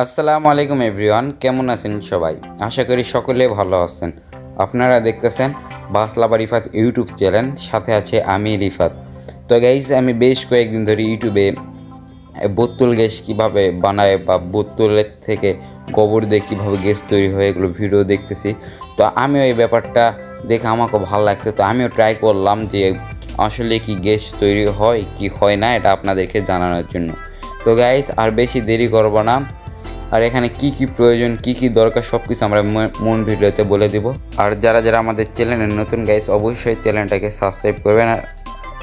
আসসালামু আলাইকুম এভরিওয়ান, কেমন আছেন সবাই? আশা করি সকলে ভালো আছেন। আপনারা দেখতেছেন বাসলা রিফাত ইউটিউব চ্যানেল, সাথে আছে আমি রিফাত। তো গাইস, আমি বেশ কয়েকদিন ধরে ইউটিউবে বোতল গ্যাস কীভাবে বানায় বা বোতলের থেকে গোবর দিয়ে কীভাবে গ্যাস তৈরি হয় এগুলো ভিডিও দেখতেছি। তো আমিও এই ব্যাপারটা দেখে আমাকে ভালো লাগছে, তো আমিও ট্রাই করলাম যে আসলে কি গ্যাস তৈরি হয় কি হয় না, এটা আপনাদেরকে জানানোর জন্য। তো গাইস, আর বেশি দেরি করব না, আর এখানে কি কি প্রয়োজন কি কি দরকার সব কিছু আমরা মূল ভিডিওতে বলে দিব। আর যারা যারা আমাদের চ্যানেলে নতুন গাইস, অবশ্যই চ্যানেলটাকে সাবস্ক্রাইব করবেন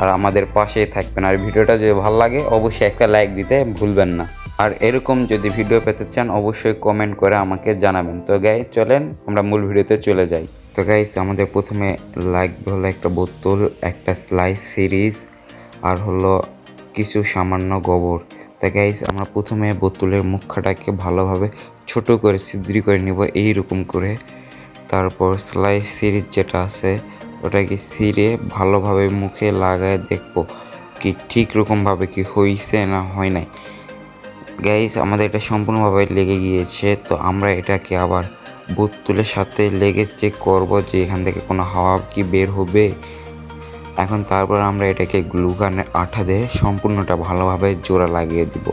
আর আমাদের পাশেই থাকবেন। আর ভিডিওটা যদি ভালো লাগে অবশ্যই একটা লাইক দিতে ভুলবেন না। আর এরকম যদি ভিডিও পেতে চান অবশ্যই কমেন্ট করে আমাকে জানাবেন। তো গাইস চলেন আমরা মূল ভিডিওতে চলে যাই। তো গাইস, আমাদের প্রথমে লাগবে হলো একটা বোতল, একটা স্লাইস সিরিজ, আর হলো কিছু সামান্য গোবর। তা গাইস, আমরা প্রথমে বোতলের মুখটাকে ভালোভাবে ছোট করে ছিদ্র করে নিব এইরকম করে। তারপর স্লাইস সিরিজ যেটা আছে ওটাকে ছিঁড়ে ভালোভাবে মুখে লাগায় দেখবো কি ঠিক রকমভাবে কি হয়েছে না হয় নাই। গাইস, আমাদের এটা সম্পূর্ণভাবে লেগে গিয়েছে, তো আমরা এটাকে আবার বোতলের সাথে লেগে চেক করবো যে এখান থেকে কোনো হাওয়া কি বের হবে। এখন তারপর আমরা এটাকে গ্লুগানের আঠা দিয়ে সম্পূর্ণটা ভালোভাবে জোড়া লাগিয়ে দিব,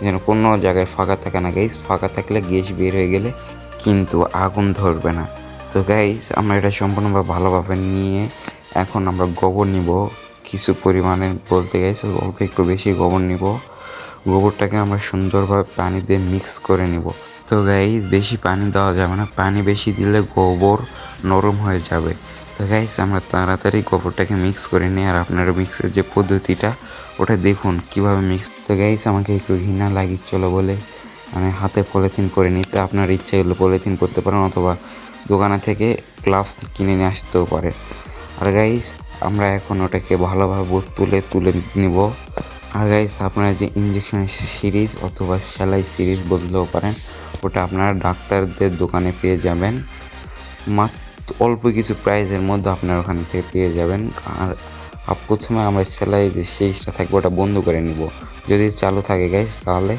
যেন কোনো জায়গায় ফাঁকা থাকে না গাইস। ফাঁকা থাকলে গ্যাস বের হয়ে গেলে কিন্তু আগুন ধরবে না। তো গাইস, আমরা এটা সম্পূর্ণভাবে ভালোভাবে নিয়ে এখন আমরা গোবর নিব কিছু পরিমাণে, বলতে গাইস অল্প একটু বেশি গোবর নিব। গোবরটাকে আমরা সুন্দরভাবে পানি দিয়ে মিক্স করে নিব। তো গাইস, বেশি পানি দেওয়া যাবে না, পানি বেশি দিলে গোবর নরম হয়ে যাবে। তো গাইস, আমরা তাড়াতাড়ি গোবরটাকে মিক্স করে নিই। আর আপনারা মিক্সের যে পদ্ধতিটা ওটা দেখুন কিভাবে মিক্স। তো গাইস, আমাকে একটু ঘৃণা লাগিচ্ছিল বলে আমি হাতে পলিথিন করে নিতে, আপনার ইচ্ছে হলে পলিথিন করতে পারেন অথবা দোকানে থেকে গ্লাভস কিনে নিয়ে আসতেও পারেন। আর গাইস, আমরা এখন ওটাকে ভালোভাবে তুলে নিব। আর গাইস, আপনারা যে ইঞ্জেকশন সিরিজ অথবা সেলাই সিরিজ বলতেও পারেন, ওটা আপনারা ডাক্তারদের দোকানে পেয়ে যাবেন, মাত্র অল্প কিছু প্রাইজের মধ্যে আপনার ওখান থেকে পেয়ে যাবেন। আর প্রথমে আমরা সেলাই যে সিরিজটা থাকবে ওটা বন্ধ করে নিব। যদি চালু থাকে গাইস তাহলে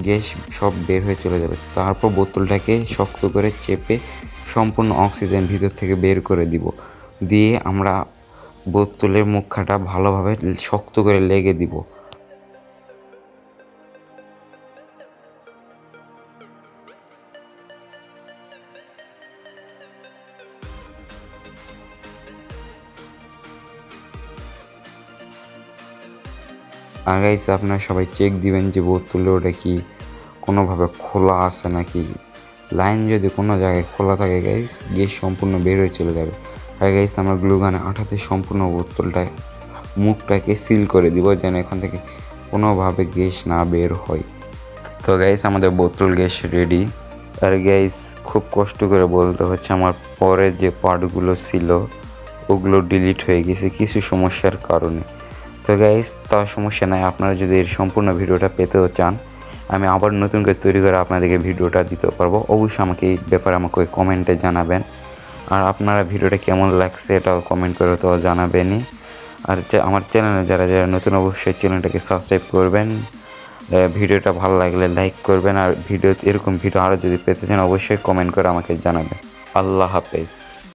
গ্যাস সব বের হয়ে চলে যাবে। তারপর বোতলটাকে শক্ত করে চেপে সম্পূর্ণ অক্সিজেন ভিতর থেকে বের করে দিব। দিয়ে আমরা বোতলের মুখটা ভালোভাবে শক্ত করে লেগে দিব। আর গাইস, আপনারা সবাই চেক দিবেন যে বোতলে ওটা কি কোনোভাবে খোলা আছে নাকি। লাইন যদি কোনো জায়গায় খোলা থাকে গাইস, গ্যাস সম্পূর্ণ বের হয়ে চলে যাবে। আর গাইস, আমরা গ্লুগানে আঠাতে সম্পূর্ণ বোতলটায় মুখটাকে সিল করে দিব, যেন এখান থেকে কোনোভাবে গ্যাস না বের হয়। তো গাইস, আমাদের বোতল গ্যাস রেডি। আর গাইস, খুব কষ্ট করে বলতে হচ্ছে, আমার পরে যে পার্টগুলো ছিল ওগুলো ডিলিট হয়ে গেছে কিছু সমস্যার কারণে। তো গাইস, তার সমস্যা নাই, আপনারা যদি এর সম্পূর্ণ ভিডিওটা পেতেও চান আমি আবার নতুন করে তৈরি করে আপনাদেরকে ভিডিওটা দিতে পারবো। অবশ্যই আমাকে এই ব্যাপারে আমাকে কমেন্টে জানাবেন। আর আপনারা ভিডিওটা কেমন লাগছে এটাও কমেন্ট করে তো জানাবেনই। আর আমার চ্যানেলে যারা যারা নতুন অবশ্যই চ্যানেলটাকে সাবস্ক্রাইব করবেন। ভিডিওটা ভালো লাগলে লাইক করবেন। আর এরকম ভিডিও আরও যদি পেতে চান অবশ্যই কমেন্ট করে আমাকে জানাবেন। আল্লাহ হাফেজ।